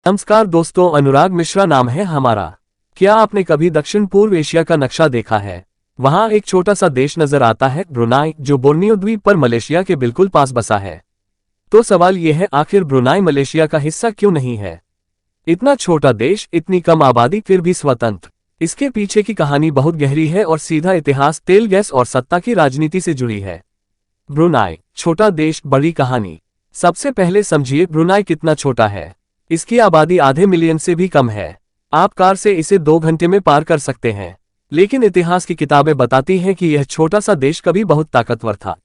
नमस्कार दोस्तों, अनुराग मिश्रा नाम है हमारा। क्या आपने कभी दक्षिण पूर्व एशिया का नक्शा देखा है? वहां एक छोटा सा देश नजर आता है, ब्रुनाई, जो बोर्नियो द्वीप पर मलेशिया के बिल्कुल पास बसा है। तो सवाल यह है, आखिर ब्रुनाई मलेशिया का हिस्सा क्यों नहीं है? इतना छोटा देश, इतनी कम आबादी, फिर भी स्वतंत्र। इसके पीछे की कहानी बहुत गहरी है और सीधा इतिहास, तेल, गैस और सत्ता की राजनीति से जुड़ी है। ब्रुनाई, छोटा देश, बड़ी कहानी। सबसे पहले समझिए ब्रुनाई कितना छोटा है। इसकी आबादी आधे मिलियन से भी कम है। आप कार से इसे 2 घंटे में पार कर सकते हैं। लेकिन इतिहास की किताबें बताती हैं कि यह छोटा सा देश कभी बहुत ताकतवर था।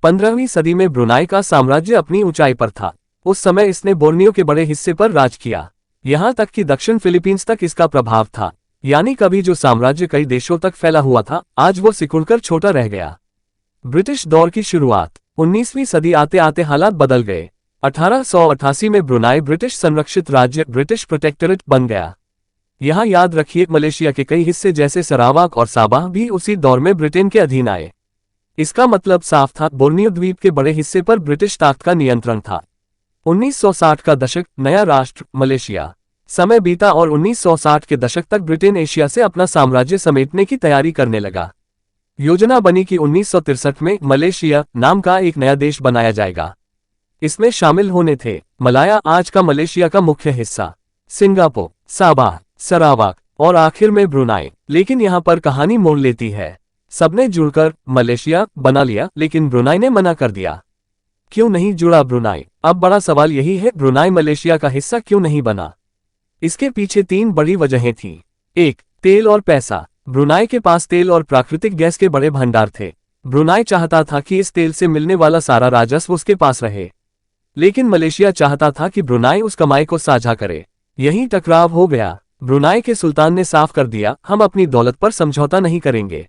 15वीं सदी में ब्रुनाई का साम्राज्य अपनी ऊंचाई पर था। उस समय इसने बोर्नियो के बड़े हिस्से पर राज किया। यहां तक कि दक्षिण फिलीपींस तक इसका प्रभाव था। यानी कभी जो साम्राज्य कई देशों तक फैला हुआ था, आज वो सिकुड़कर छोटा रह गया। ब्रिटिश दौर की शुरुआत। 19वीं सदी आते आते हालात बदल गए। 1888 में ब्रुनाई ब्रिटिश संरक्षित राज्य, ब्रिटिश प्रोटेक्टोरेट बन गया। यहां याद रखिए, मलेशिया के कई हिस्से जैसे सरावाक और साबाह भी उसी दौर में ब्रिटेन के अधीन आए। इसका मतलब साफ था, बोर्नियो द्वीप के बड़े हिस्से पर ब्रिटिश ताकत का नियंत्रण था। 1960 का दशक, नया राष्ट्र मलेशिया। समय बीता और 1960 के दशक तक ब्रिटेन एशिया से अपना साम्राज्य समेटने की तैयारी करने लगा। योजना बनी कि 1963 में मलेशिया नाम का एक नया देश बनाया जाएगा। इसमें शामिल होने थे मलाया, आज का मलेशिया का मुख्य हिस्सा, सिंगापुर, साबाह, सरावाक और आखिर में ब्रुनाई। लेकिन यहां पर कहानी मोड़ लेती है। सबने जुड़कर मलेशिया बना लिया, लेकिन ब्रुनाई ने मना कर दिया। क्यों नहीं जुड़ा ब्रुनाई? अब बड़ा सवाल यही है, ब्रुनाई मलेशिया का हिस्सा क्यों नहीं बना? इसके पीछे 3 बड़ी वजहें थीं। 1. तेल और पैसा। ब्रुनाई के पास तेल और प्राकृतिक गैस के बड़े भंडार थे। ब्रुनाई चाहता था कि इस तेल से मिलने वाला सारा राजस्व उसके पास रहे। लेकिन मलेशिया चाहता था कि ब्रुनाई उस कमाई को साझा करे। यही टकराव हो गया। ब्रुनाई के सुल्तान ने साफ कर दिया, हम अपनी दौलत पर समझौता नहीं करेंगे।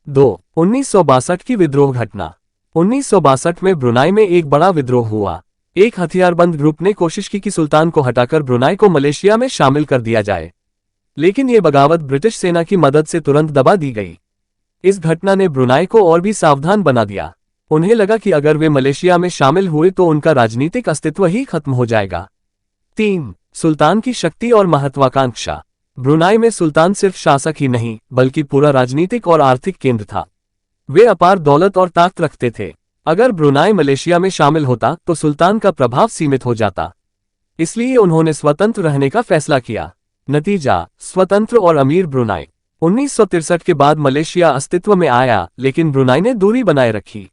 2. 1962 की विद्रोह घटना। 1962 में ब्रुनाई में एक बड़ा विद्रोह हुआ। एक हथियारबंद ग्रुप ने कोशिश की कि सुल्तान को हटाकर ब्रुनाई को मलेशिया में शामिल कर दिया जाए। लेकिन ये बगावत ब्रिटिश सेना की मदद से तुरंत दबा दी गई। इस घटना ने ब्रुनाई को और भी सावधान बना दिया। उन्हें लगा कि अगर वे मलेशिया में शामिल हुए तो उनका राजनीतिक अस्तित्व ही खत्म हो जाएगा। 3. सुल्तान की शक्ति और महत्वाकांक्षा। ब्रुनाई में सुल्तान सिर्फ शासक ही नहीं, बल्कि पूरा राजनीतिक और आर्थिक केंद्र था। वे अपार दौलत और ताकत रखते थे। अगर ब्रुनाई मलेशिया में शामिल होता तो सुल्तान का प्रभाव सीमित हो जाता। इसलिए उन्होंने स्वतंत्र रहने का फैसला किया। नतीजा, स्वतंत्र और अमीर ब्रुनाई। 1963 के बाद मलेशिया अस्तित्व में आया, लेकिन ब्रुनाई ने दूरी बनाए रखी।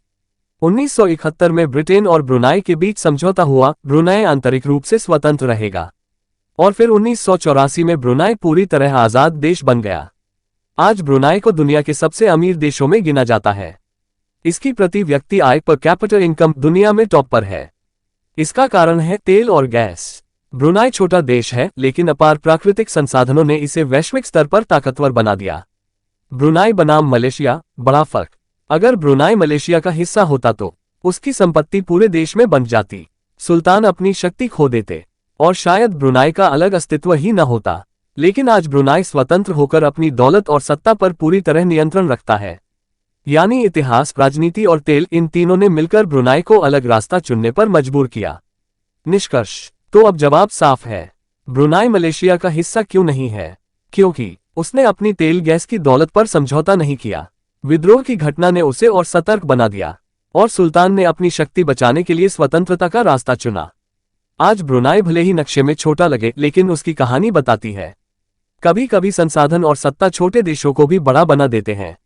1971 में ब्रिटेन और ब्रुनाई के बीच समझौता हुआ, ब्रुनाई आंतरिक रूप से स्वतंत्र रहेगा। और फिर 1984 में ब्रुनाई पूरी तरह आजाद देश बन गया। आज ब्रुनाई को दुनिया के सबसे अमीर देशों में गिना जाता है। इसकी प्रति व्यक्ति आय पर कैपिटा इनकम दुनिया में टॉप पर है। इसका कारण है तेल और गैस। ब्रुनाई छोटा देश है, लेकिन अपार प्राकृतिक संसाधनों ने इसे वैश्विक स्तर पर ताकतवर बना दिया। ब्रुनाई बनाम मलेशिया, बड़ा फर्क। अगर ब्रुनाई मलेशिया का हिस्सा होता तो उसकी संपत्ति पूरे देश में बंट जाती, सुल्तान अपनी शक्ति खो देते और शायद ब्रुनाई का अलग अस्तित्व ही न होता। लेकिन आज ब्रुनाई स्वतंत्र होकर अपनी दौलत और सत्ता पर पूरी तरह नियंत्रण रखता है। यानी इतिहास, राजनीति और तेल, इन तीनों ने मिलकर ब्रुनाई को अलग रास्ता चुनने पर मजबूर किया। निष्कर्ष, तो अब जवाब साफ है। ब्रुनाई मलेशिया का हिस्सा क्यों नहीं है? क्योंकि उसने अपनी तेल गैस की दौलत पर समझौता नहीं किया। विद्रोह की घटना ने उसे और सतर्क बना दिया, और सुल्तान ने अपनी शक्ति बचाने के लिए स्वतंत्रता का रास्ता चुना। आज ब्रुनाई भले ही नक्शे में छोटा लगे, लेकिन उसकी कहानी बताती है, कभी कभी संसाधन और सत्ता छोटे देशों को भी बड़ा बना देते हैं।